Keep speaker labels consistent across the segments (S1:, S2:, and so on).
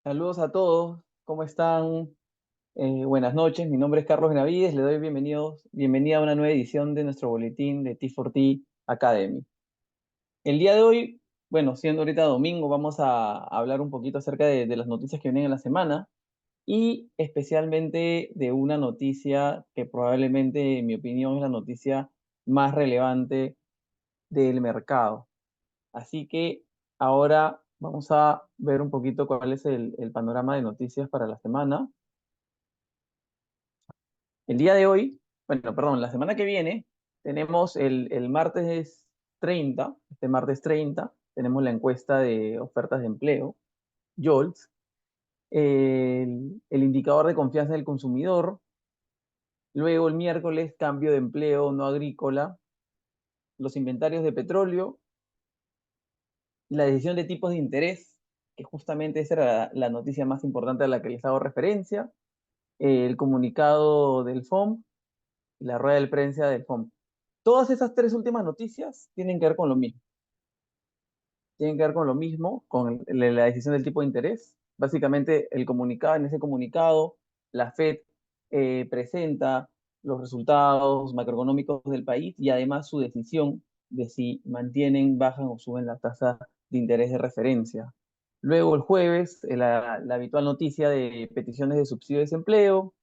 S1: Saludos a todos, ¿cómo están? Buenas noches, mi nombre es Carlos Benavides, le doy bienvenida a una nueva edición de nuestro boletín de T4T Academy. El día de hoy, bueno, siendo ahorita domingo, vamos a hablar un poquito acerca de las noticias que vienen en la semana y especialmente de una noticia que probablemente, en mi opinión, es la noticia más relevante del mercado. Así que ahora vamos a ver un poquito cuál es el panorama de noticias para la semana. El día de hoy, bueno, perdón, la semana que viene, tenemos el martes 30, este martes 30, tenemos la encuesta de ofertas de empleo, JOLTS, el indicador de confianza del consumidor, luego el miércoles cambio de empleo no agrícola, los inventarios de petróleo, la decisión de tipos de interés, que justamente esa era la noticia más importante a la que les hago referencia, el comunicado del FOM y la rueda de prensa del FOM. Todas esas tres últimas noticias tienen que ver con lo mismo. Tienen que ver con lo mismo, con la decisión del tipo de interés. Básicamente, en ese comunicado, la Fed presenta los resultados macroeconómicos del país y además su decisión de si mantienen, bajan o suben la tasa de interés de referencia. Luego, el jueves, la habitual noticia de peticiones de subsidio de desempleo,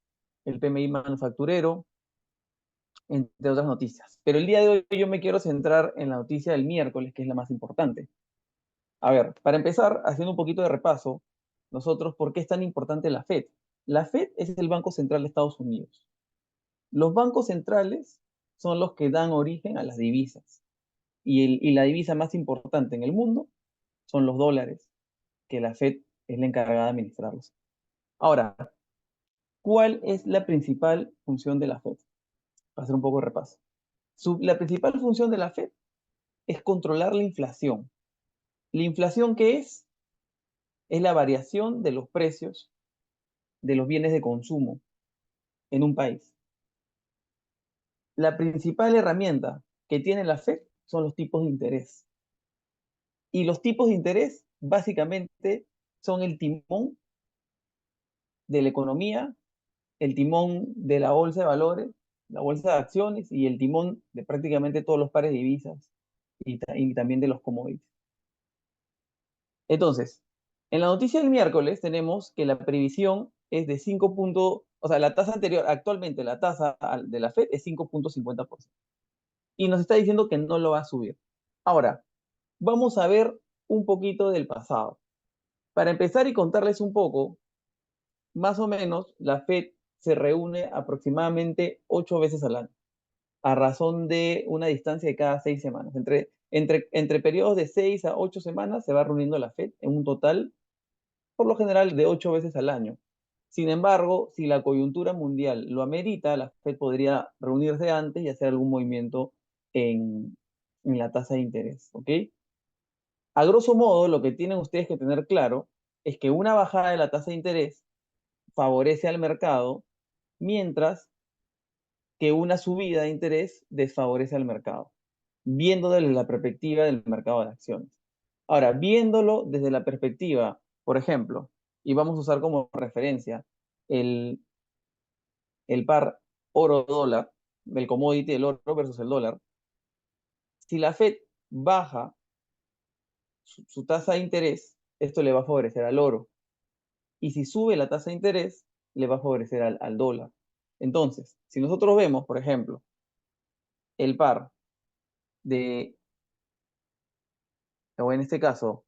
S1: el PMI manufacturero, entre otras noticias. Pero el día de hoy yo me quiero centrar en la noticia del miércoles, que es la más importante. A ver, para empezar, haciendo un poquito de repaso, nosotros, ¿por qué es tan importante la Fed? La Fed es el Banco Central de Estados Unidos. Los bancos centrales son los que dan origen a las divisas. Y la divisa más importante en el mundo son los dólares, que la Fed es la encargada de administrarlos. Ahora, ¿cuál es la principal función de la Fed? Para hacer un poco de repaso. La principal función de la Fed es controlar la inflación. ¿La inflación qué es? Es la variación de los precios de los bienes de consumo en un país. La principal herramienta que tiene la Fed son los tipos de interés. Y los tipos de interés básicamente son el timón de la economía, el timón de la bolsa de valores, la bolsa de acciones y el timón de prácticamente todos los pares de divisas y también de los commodities. Entonces, en la noticia del miércoles tenemos que la previsión es de 5 puntos, o sea, la tasa anterior, actualmente la tasa de la Fed es 5,50%. Y nos está diciendo que no lo va a subir. Ahora, vamos a ver un poquito del pasado. Para empezar y contarles un poco, más o menos la Fed se reúne aproximadamente 8 veces al año, a razón de una distancia de cada 6 semanas. Entre periodos de 6 a 8 semanas se va reuniendo la Fed en un total por lo general de 8 veces al año. Sin embargo, si la coyuntura mundial lo amerita, la Fed podría reunirse antes y hacer algún movimiento en, en la tasa de interés, ¿ok? A grosso modo, lo que tienen ustedes que tener claro es que una bajada de la tasa de interés favorece al mercado, mientras que una subida de interés desfavorece al mercado, viendo desde la perspectiva del mercado de acciones. Ahora, viéndolo desde la perspectiva, por ejemplo, y vamos a usar como referencia el, el par oro-dólar, el commodity del oro versus el dólar, si la Fed baja su tasa de interés, esto le va a favorecer al oro. Y si sube la tasa de interés, le va a favorecer al dólar. Entonces, si nosotros vemos, por ejemplo, el par de, o en este caso,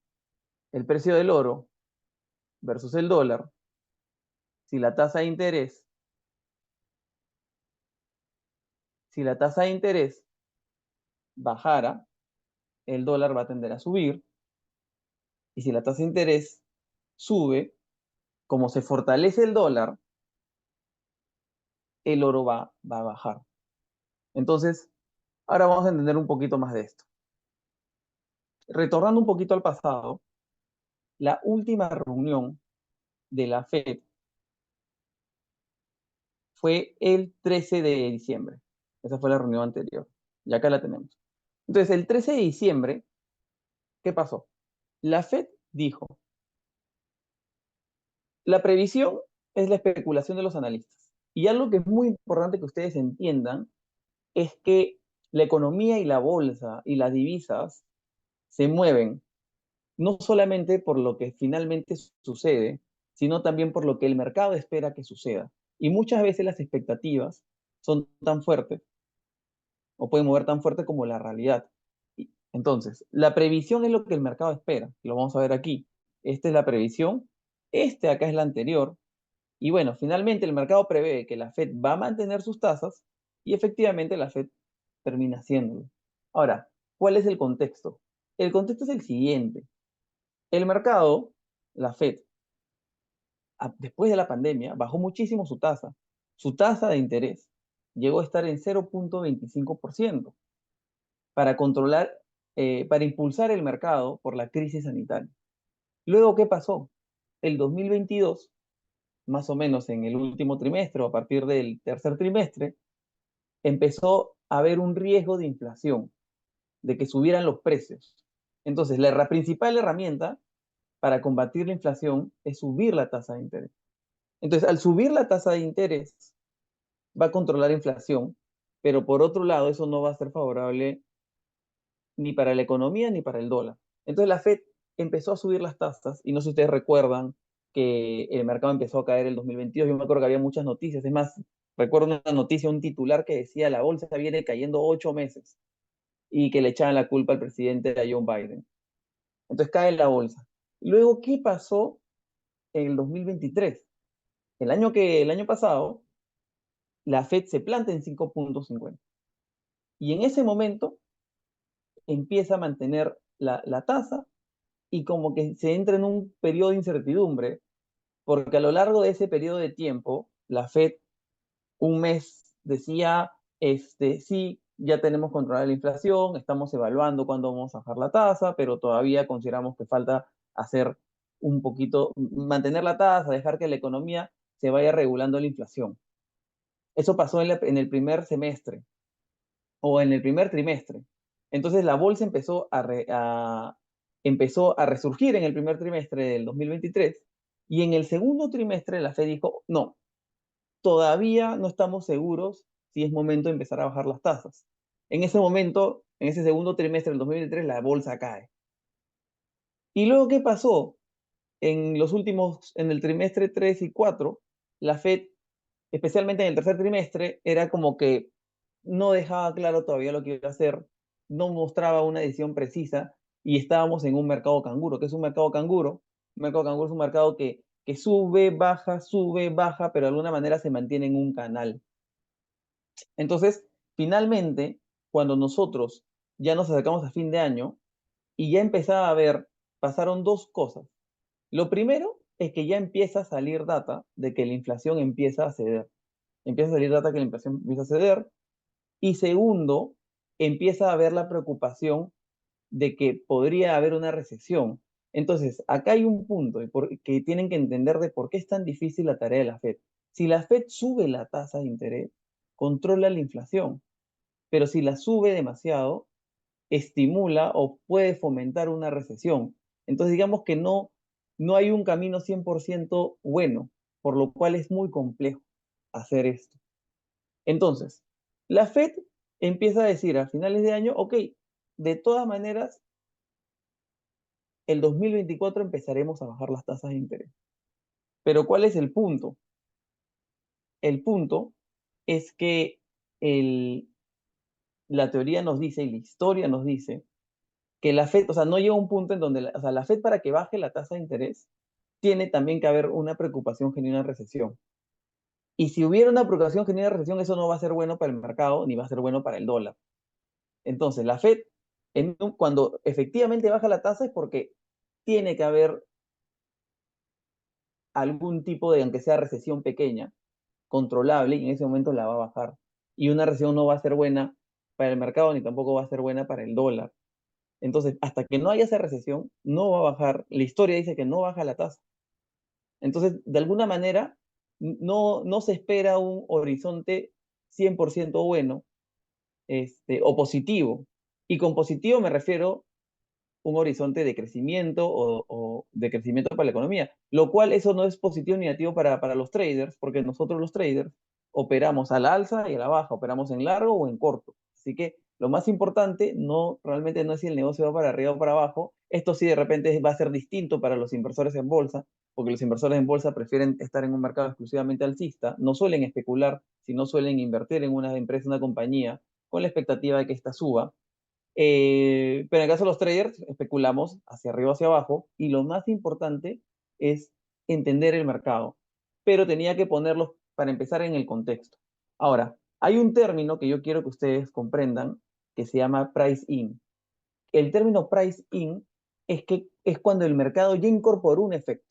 S1: el precio del oro versus el dólar, si la tasa de interés, si la tasa de interés bajara, el dólar va a tender a subir, y si la tasa de interés sube, como se fortalece el dólar, el oro va a bajar. Entonces, ahora vamos a entender un poquito más de esto. Retornando un poquito al pasado, la última reunión de la Fed fue el 13 de diciembre. Esa fue la reunión anterior. Y acá la tenemos. Entonces, el 13 de diciembre, ¿qué pasó? La Fed dijo La previsión es la especulación de los analistas. Y algo que es muy importante que ustedes entiendan es que la economía y la bolsa y las divisas se mueven no solamente por lo que finalmente sucede, sino también por lo que el mercado espera que suceda. Y muchas veces las expectativas son tan fuertes o pueden mover tan fuerte como la realidad. Entonces, la previsión es lo que el mercado espera. Lo vamos a ver aquí. Esta es la previsión. Este acá es la anterior. Y bueno, finalmente el mercado prevé que la Fed va a mantener sus tasas y efectivamente la Fed termina haciéndolo. Ahora, ¿cuál es el contexto? El contexto es el siguiente. El mercado, la Fed, después de la pandemia, bajó muchísimo su tasa. Su tasa de interés llegó a estar en 0,25% para controlar, para impulsar el mercado por la crisis sanitaria. Luego, ¿qué pasó? El 2022, más o menos en el último trimestre o a partir del tercer trimestre, empezó a haber un riesgo de inflación, de que subieran los precios. Entonces, la principal herramienta para combatir la inflación es subir la tasa de interés. Entonces, al subir la tasa de interés, va a controlar la inflación, pero por otro lado, eso no va a ser favorable ni para la economía ni para el dólar. Entonces, la Fed empezó a subir las tasas, y no sé si ustedes recuerdan que el mercado empezó a caer en el 2022. Yo me acuerdo que había muchas noticias. Es más, recuerdo una noticia, un titular que decía la bolsa viene cayendo 8 meses y que le echaban la culpa al presidente a John Biden. Entonces cae la bolsa. Luego, ¿qué pasó en el 2023? El año pasado, la Fed se planta en 5,50. Y en ese momento empieza a mantener la tasa y como que se entra en un periodo de incertidumbre, porque a lo largo de ese periodo de tiempo, la Fed un mes decía, sí, ya tenemos controlada la inflación, estamos evaluando cuándo vamos a bajar la tasa, pero todavía consideramos que falta hacer un poquito, mantener la tasa, dejar que la economía se vaya regulando la inflación. Eso pasó en el primer semestre o en el primer trimestre. Entonces la bolsa empezó a resurgir en el primer trimestre del 2023 y en el segundo trimestre la Fed dijo, no, todavía no estamos seguros si es momento de empezar a bajar las tasas. En ese momento, en ese segundo trimestre del 2023, la bolsa cae. ¿Y luego qué pasó? En el trimestre 3 y 4, la Fed, especialmente en el tercer trimestre, era como que no dejaba claro todavía lo que iba a hacer, no mostraba una decisión precisa y estábamos en un mercado canguro. ¿Qué es un mercado canguro? Un mercado canguro es un mercado que sube, baja, pero de alguna manera se mantiene en un canal. Entonces, finalmente, cuando nosotros ya nos acercamos a fin de año y ya empezaba a ver, pasaron dos cosas. Lo primero es que ya empieza a salir data de que la inflación empieza a ceder. Empieza a salir data que la inflación empieza a ceder. Y segundo, empieza a haber la preocupación de que podría haber una recesión. Entonces, acá hay un punto que tienen que entender de por qué es tan difícil la tarea de la Fed. Si la Fed sube la tasa de interés, controla la inflación, pero si la sube demasiado, estimula o puede fomentar una recesión. Entonces, digamos que no hay un camino 100% bueno, por lo cual es muy complejo hacer esto. Entonces, la Fed empieza a decir a finales de año, ok, de todas maneras, el 2024 empezaremos a bajar las tasas de interés. Pero ¿cuál es el punto? El punto es que el, la teoría nos dice y la historia nos dice que la Fed, o sea, no llega a un punto en donde, o sea, la Fed para que baje la tasa de interés, tiene también que haber una preocupación genuina de recesión. Y si hubiera una preocupación genuina de recesión, eso no va a ser bueno para el mercado ni va a ser bueno para el dólar. Entonces, la Fed, cuando efectivamente baja la tasa es porque tiene que haber algún tipo de, aunque sea recesión pequeña, controlable, y en ese momento la va a bajar. Y una recesión no va a ser buena para el mercado ni tampoco va a ser buena para el dólar. Entonces, hasta que no haya esa recesión, no va a bajar. La historia dice que no baja la tasa. Entonces, de alguna manera, no se espera un horizonte 100% bueno, o positivo. Y con positivo me refiero un horizonte de crecimiento o de crecimiento para la economía, lo cual eso no es positivo ni negativo para los traders, porque nosotros los traders operamos a la alza y a la baja, operamos en largo o en corto. Así que lo más importante no realmente no es si el negocio va para arriba o para abajo, esto sí de repente va a ser distinto para los inversores en bolsa, porque los inversores en bolsa prefieren estar en un mercado exclusivamente alcista, no suelen especular, sino suelen invertir en una empresa, una compañía, con la expectativa de que ésta suba. Pero en el caso de los traders, especulamos hacia arriba o hacia abajo, y lo más importante es entender el mercado. Pero tenía que ponerlos para empezar en el contexto. Ahora, hay un término que yo quiero que ustedes comprendan que se llama price in. El término price in es cuando el mercado ya incorporó un efecto.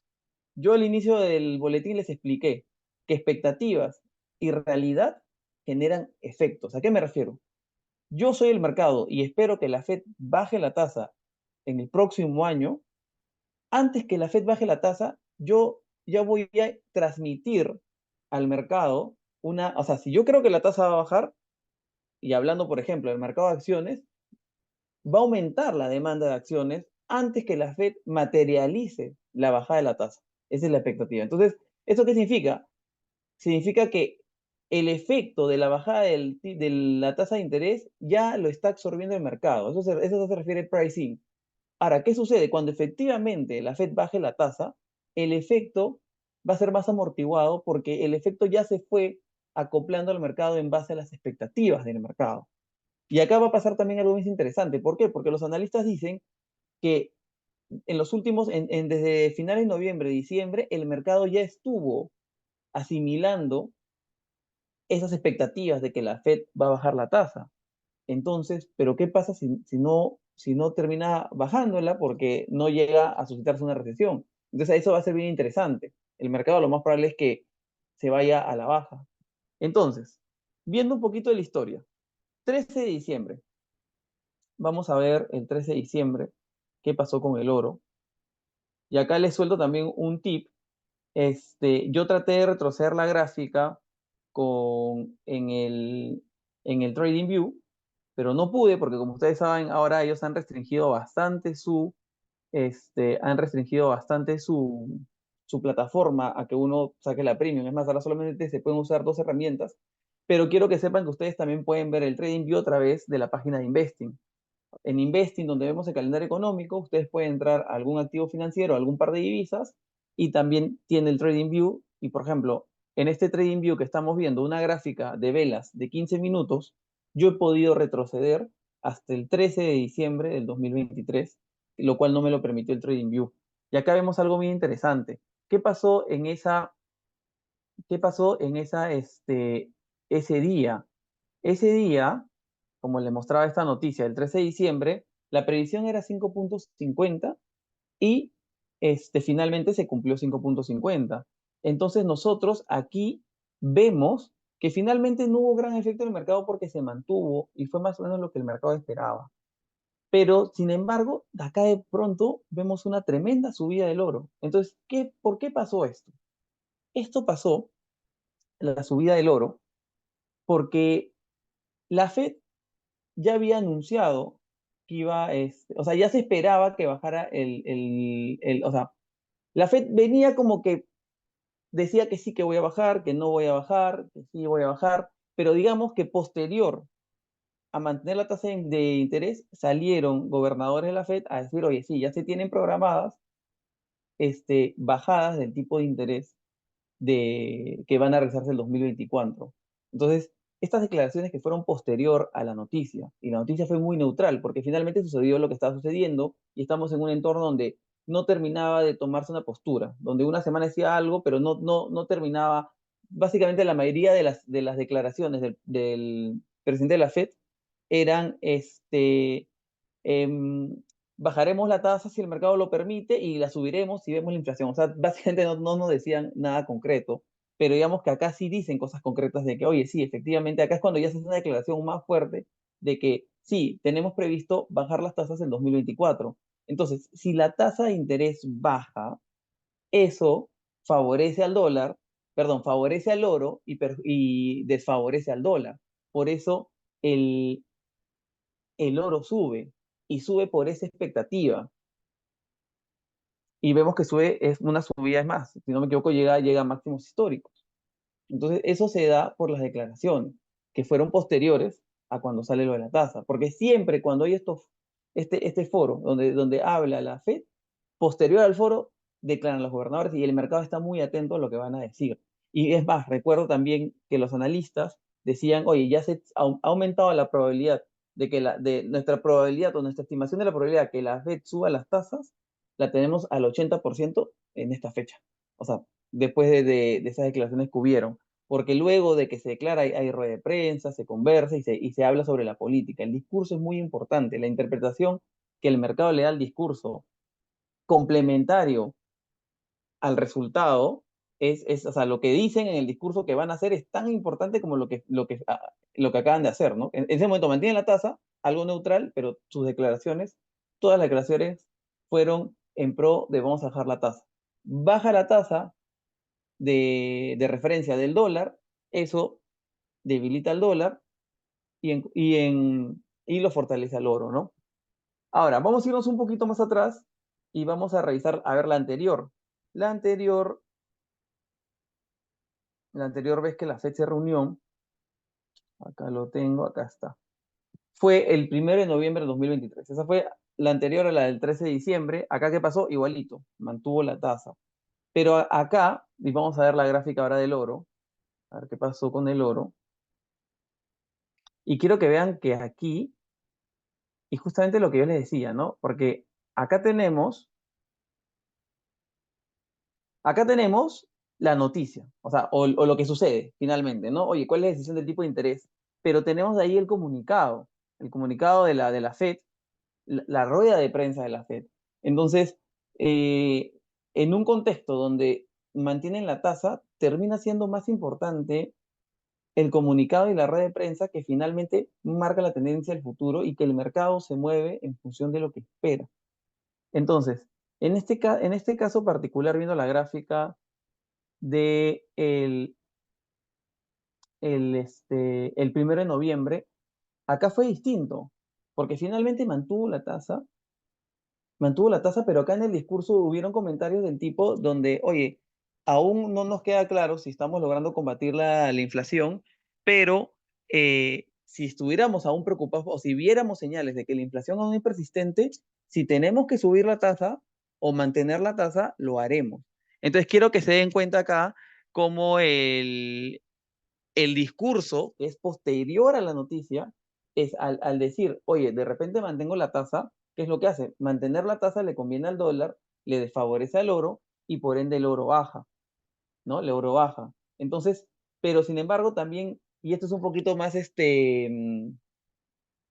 S1: Yo al inicio del boletín les expliqué que expectativas y realidad generan efectos. ¿A qué me refiero? Yo soy el mercado y espero que la Fed baje la tasa en el próximo año. Antes que la Fed baje la tasa, yo ya voy a transmitir al mercado o sea, si yo creo que la tasa va a bajar, y hablando, por ejemplo, del mercado de acciones, va a aumentar la demanda de acciones antes que la Fed materialice la bajada de la tasa. Esa es la expectativa. Entonces, ¿esto qué significa? Significa que el efecto de la bajada de la tasa de interés ya lo está absorbiendo el mercado. Eso se refiere a pricing. Ahora, ¿qué sucede? Cuando efectivamente la Fed baje la tasa, el efecto va a ser más amortiguado porque el efecto ya se fue acoplando al mercado en base a las expectativas del mercado. Y acá va a pasar también algo muy interesante. ¿Por qué? Porque los analistas dicen que en los últimos, desde finales de noviembre, diciembre, el mercado ya estuvo asimilando esas expectativas de que la Fed va a bajar la tasa. Entonces, ¿pero qué pasa si no termina bajándola porque no llega a suscitarse una recesión? Entonces, eso va a ser bien interesante. El mercado lo más probable es que se vaya a la baja. Entonces, viendo un poquito de la historia, 13 de diciembre, vamos a ver el 13 de diciembre qué pasó con el oro. Y acá les suelto también un tip. Yo traté de retroceder la gráfica en el TradingView, pero no pude porque como ustedes saben, ahora ellos han restringido bastante su plataforma a que uno saque la premium. Es más, ahora solamente se pueden usar dos herramientas, pero quiero que sepan que ustedes también pueden ver el TradingView a través de la página de Investing. En Investing, donde vemos el calendario económico, ustedes pueden entrar a algún activo financiero, algún par de divisas, y también tiene el TradingView. Y por ejemplo, en este TradingView que estamos viendo, una gráfica de velas de 15 minutos, yo he podido retroceder hasta el 13 de diciembre del 2023, lo cual no me lo permitió el TradingView. Y acá vemos algo muy interesante. ¿Qué pasó en ese día? Ese día, como le mostraba esta noticia, el 13 de diciembre, la previsión era 5.50 y finalmente se cumplió 5.50. Entonces nosotros aquí vemos que finalmente no hubo gran efecto en el mercado porque se mantuvo y fue más o menos lo que el mercado esperaba. Pero, sin embargo, de acá de pronto vemos una tremenda subida del oro. Entonces, ¿por qué pasó esto? Esto pasó, la subida del oro, porque la Fed ya había anunciado que o sea, ya se esperaba que bajara o sea, la Fed venía como que decía que sí que voy a bajar, que no voy a bajar, que sí voy a bajar, pero digamos que posterior a mantener la tasa de interés, salieron gobernadores de la Fed a decir, oye, sí, ya se tienen programadas bajadas del tipo de interés que van a realizarse el 2024. Entonces, estas declaraciones que fueron posterior a la noticia, y la noticia fue muy neutral, porque finalmente sucedió lo que estaba sucediendo, y estamos en un entorno donde no terminaba de tomarse una postura, donde una semana decía algo, pero no terminaba. Básicamente la mayoría de las declaraciones del presidente de la Fed eran em, bajaremos la tasa si el mercado lo permite y la subiremos si vemos la inflación. O sea, básicamente no nos decían nada concreto, pero digamos que acá sí dicen cosas concretas de que, oye, sí, efectivamente, acá es cuando ya se hace una declaración más fuerte de que sí, tenemos previsto bajar las tasas en 2024. Entonces, si la tasa de interés baja, eso favorece al dólar, perdón, favorece al oro y desfavorece al dólar. Por eso el oro sube y sube por esa expectativa. y vemos que sube, es una subida, es más, si no me equivoco, llega a máximos históricos. Entonces, eso se da por las declaraciones que fueron posteriores a cuando sale lo de la tasa, porque siempre cuando hay este foro donde habla la FED, posterior al foro declaran los gobernadores y el mercado está muy atento a lo que van a decir. Y es más, recuerdo también que los analistas decían, oye, ya se ha aumentado la probabilidad de nuestra probabilidad o nuestra estimación de la probabilidad que la FED suba las tasas, la tenemos al 80% en esta fecha. O sea, después de esas declaraciones que hubieron. Porque luego de que se declara hay rueda de prensa, se conversa y se habla sobre la política. El discurso es muy importante, la interpretación que el mercado le da al discurso complementario al resultado o sea, lo que dicen en el discurso que van a hacer es tan importante como lo que acaban de hacer, ¿no? En ese momento mantienen la tasa, algo neutral, pero sus declaraciones, todas las declaraciones fueron en pro de vamos a bajar la tasa. Baja la tasa de referencia del dólar, eso debilita el dólar y lo fortalece al oro, ¿no? Ahora, vamos a irnos un poquito más atrás y vamos a revisar, a ver la anterior. La anterior, la anterior vez que la fecha de reunión, acá lo tengo, acá está, fue el 1 de noviembre de 2023. Esa fue la anterior a la del 13 de diciembre. Acá, ¿qué pasó? Igualito, mantuvo la tasa. Pero acá, y vamos a ver la gráfica ahora del oro, a ver qué pasó con el oro. Y quiero que vean que aquí, y justamente lo que yo les decía, ¿no? Porque acá tenemos Acá tenemos la noticia, o sea, o lo que sucede finalmente, ¿no? Oye, ¿cuál es la decisión del tipo de interés? Pero tenemos de ahí el comunicado de la FED, la rueda de prensa de la FED. Entonces, eh, en un contexto donde mantienen la tasa, termina siendo más importante el comunicado y la rueda de prensa que finalmente marca la tendencia del futuro y que el mercado se mueve en función de lo que espera. Entonces, en este caso particular, viendo la gráfica de el 1 de noviembre, acá fue distinto, porque finalmente mantuvo la tasa, pero acá en el discurso hubieron comentarios del tipo donde, oye, aún no nos queda claro si estamos logrando combatir la inflación, pero si estuviéramos aún preocupados o si viéramos señales de que la inflación aún es persistente, si tenemos que subir la tasa o mantener la tasa, lo haremos. Entonces quiero que se den cuenta acá cómo el discurso que es posterior a la noticia es al decir, oye, de repente mantengo la tasa, ¿qué es lo que hace? Mantener la tasa le conviene al dólar, le desfavorece al oro y por ende el oro baja, ¿no? El oro baja. Entonces, pero sin embargo también, y esto es un poquito más, de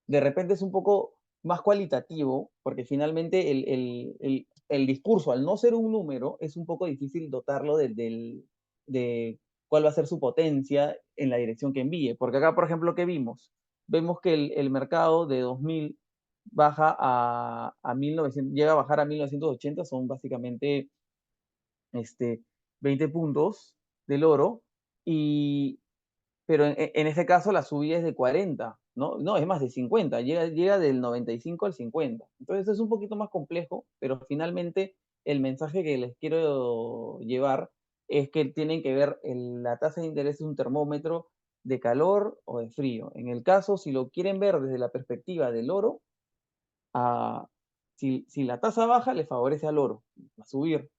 S1: repente es un poco más cualitativo, porque finalmente el discurso, al no ser un número, es un poco difícil dotarlo de cuál va a ser su potencia en la dirección que envíe. Porque acá, por ejemplo, ¿qué vimos? Vemos que el mercado de 2000 baja a 1900, llega a bajar a 1980, son básicamente este, 20 puntos del oro, y, pero en ese caso la subida es de 40, ¿no? No, es más de 50, llega del 95 al 50. Entonces es un poquito más complejo, pero finalmente el mensaje que les quiero llevar es que tienen que ver la tasa de interés es un termómetro de calor o de frío. En el caso, si lo quieren ver desde la perspectiva del oro, ah, si la tasa baja, le favorece al oro, va a subir.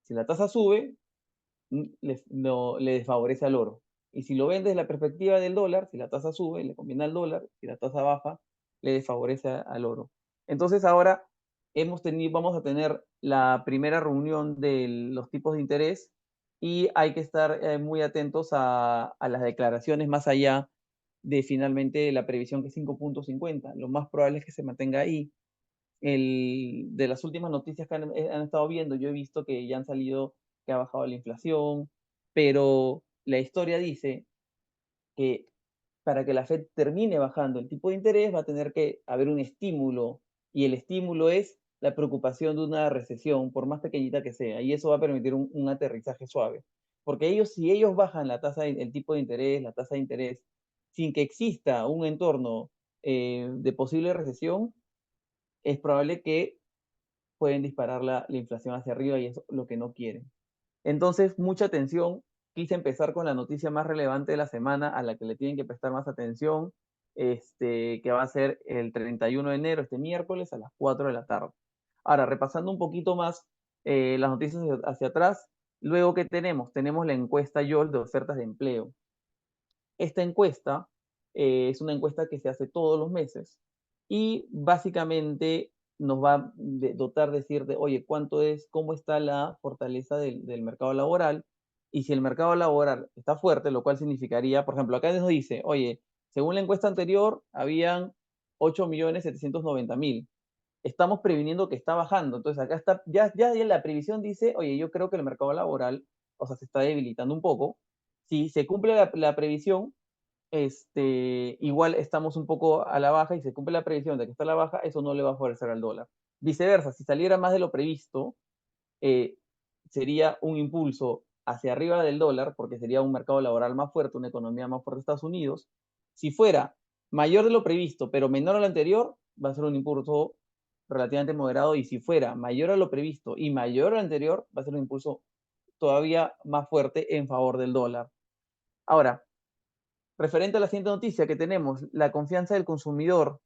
S1: Si la tasa sube, le desfavorece al oro. Y si lo ven desde la perspectiva del dólar, si la tasa sube, le conviene al dólar, si la tasa baja, le desfavorece al oro. Entonces ahora vamos a tener la primera reunión de los tipos de interés y hay que estar muy atentos a las declaraciones más allá de finalmente la previsión que es 5.50. Lo más probable es que se mantenga ahí. De las últimas noticias que han estado viendo, yo he visto que ya han salido que ha bajado la inflación, pero la historia dice que para que la Fed termine bajando el tipo de interés va a tener que haber un estímulo, y el estímulo es la preocupación de una recesión, por más pequeñita que sea, y eso va a permitir un aterrizaje suave. Porque si ellos bajan el tipo de interés, la tasa de interés, sin que exista un entorno de posible recesión, es probable que pueden disparar la inflación hacia arriba y es lo que no quieren. Entonces, mucha atención. Quise empezar con la noticia más relevante de la semana a la que le tienen que prestar más atención, que va a ser el 31 de enero, este miércoles a las 4 de la tarde. Ahora, repasando un poquito más las noticias hacia atrás, luego que tenemos, tenemos la encuesta YOL de ofertas de empleo. Esta encuesta es una encuesta que se hace todos los meses y básicamente nos va a dotar decir de, oye, cuánto es, cómo está la fortaleza del mercado laboral, y si el mercado laboral está fuerte, lo cual significaría, por ejemplo, acá nos dice, oye, según la encuesta anterior, habían 8.790.000. Estamos previniendo que está bajando. Entonces acá está, ya la previsión dice, oye, yo creo que el mercado laboral, o sea, se está debilitando un poco. Si se cumple la previsión, igual estamos un poco a la baja y se cumple la previsión de que está a la baja, eso no le va a favorecer al dólar. Viceversa, si saliera más de lo previsto, eh, sería un impulso hacia arriba del dólar, porque sería un mercado laboral más fuerte, una economía más fuerte de Estados Unidos. Si fuera mayor de lo previsto, pero menor a lo anterior, va a ser un impulso relativamente moderado, y si fuera mayor a lo previsto y mayor a lo anterior, va a ser un impulso todavía más fuerte en favor del dólar. Ahora, referente a la siguiente noticia que tenemos, la confianza del consumidor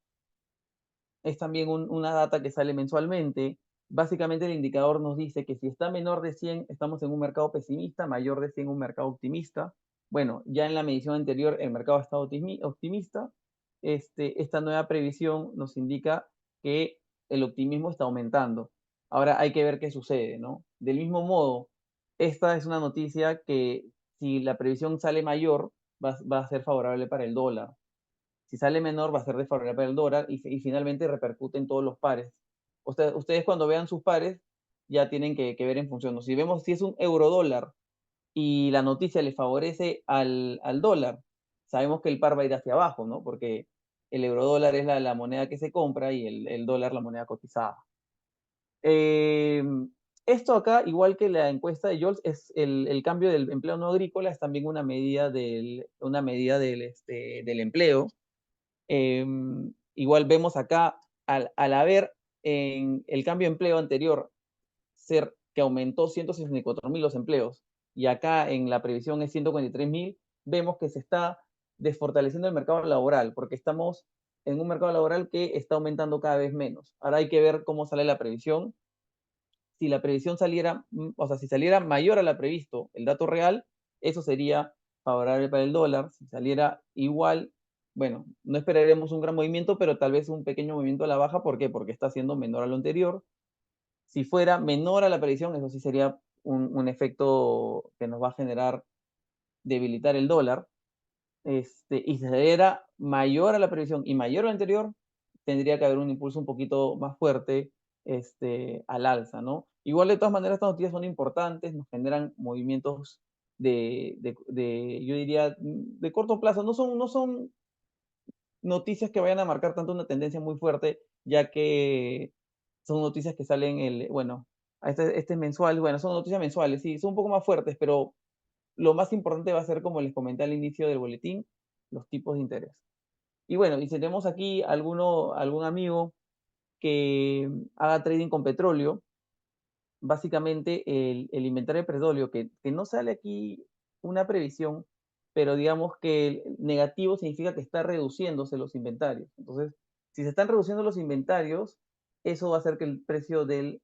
S1: es también una data que sale mensualmente. Básicamente el indicador nos dice que si está menor de 100, estamos en un mercado pesimista, mayor de 100, un mercado optimista. Bueno, ya en la medición anterior el mercado estaba optimista. Esta nueva previsión nos indica que el optimismo está aumentando. Ahora hay que ver qué sucede, ¿no? Del mismo modo, esta es una noticia que si la previsión sale mayor, va a ser favorable para el dólar. Si sale menor, va a ser desfavorable para el dólar y finalmente repercute en todos los pares. Ustedes cuando vean sus pares ya tienen que ver en función. Si vemos si es un euro dólar y la noticia le favorece al dólar, sabemos que el par va a ir hacia abajo, ¿no? Porque el euro dólar es la moneda que se compra y el dólar la moneda cotizada. Eh, Esto acá, igual que la encuesta de Jols, es el cambio del empleo no agrícola, es también una medida del empleo. Igual vemos acá, al haber en el cambio de empleo anterior ser que aumentó 164.000 los empleos, y acá en la previsión es 143.000, vemos que se está desfortaleciendo el mercado laboral, porque estamos en un mercado laboral que está aumentando cada vez menos. Ahora hay que ver cómo sale la previsión. Si la previsión saliera, o sea, si saliera mayor a la previsto, el dato real, eso sería favorable para el dólar. Si saliera igual, bueno, no esperaremos un gran movimiento, pero tal vez un pequeño movimiento a la baja. ¿Por qué? Porque está siendo menor a lo anterior. Si fuera menor a la previsión, eso sí sería un efecto que nos va a generar debilitar el dólar. Y si era mayor a la previsión y mayor a la anterior, tendría que haber un impulso un poquito más fuerte al alza, ¿no? Igual, de todas maneras, estas noticias son importantes, nos generan movimientos yo diría, de corto plazo. No son noticias que vayan a marcar tanto una tendencia muy fuerte, ya que son noticias que salen, bueno, este es mensual, bueno, son noticias mensuales, sí, son un poco más fuertes, pero lo más importante va a ser, como les comenté al inicio del boletín, los tipos de interés. Y bueno, y si tenemos aquí algún amigo que haga trading con petróleo, básicamente el inventario de petróleo, que no sale aquí una previsión, pero digamos que el negativo significa que está reduciéndose los inventarios. Entonces, si se están reduciendo los inventarios, eso va a hacer que el precio del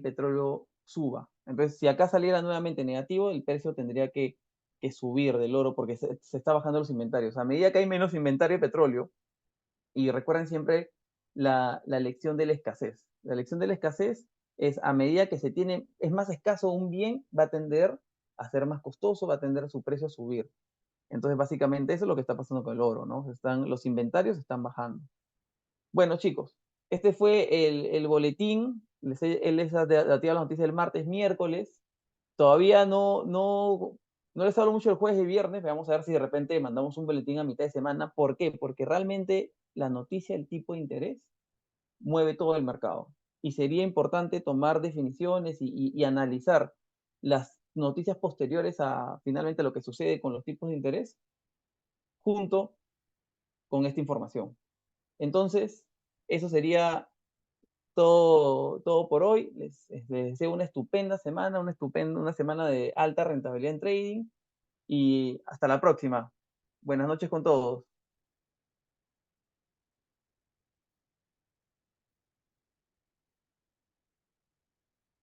S1: petróleo suba. Entonces, si acá saliera nuevamente negativo, el precio tendría que subir del oro, porque se está bajando los inventarios. A medida que hay menos inventario de petróleo, y recuerden siempre la lección de la escasez. La lección de la escasez es, a medida que es más escaso un bien, va a tender a ser más costoso, va a tender su precio a subir. Entonces, básicamente eso es lo que está pasando con el oro, ¿no? Los inventarios están bajando. Bueno, chicos, este fue el boletín. Él les ha dado las noticias del martes, miércoles. Todavía no les hablo mucho el jueves y viernes. Vamos a ver si de repente mandamos un boletín a mitad de semana. ¿Por qué? Porque realmente la noticia del tipo de interés mueve todo el mercado. Y sería importante tomar definiciones y analizar las noticias posteriores a finalmente lo que sucede con los tipos de interés junto con esta información. Entonces, eso sería todo por hoy. Les deseo una estupenda semana, una semana de alta rentabilidad en trading y hasta la próxima. Buenas noches con todos.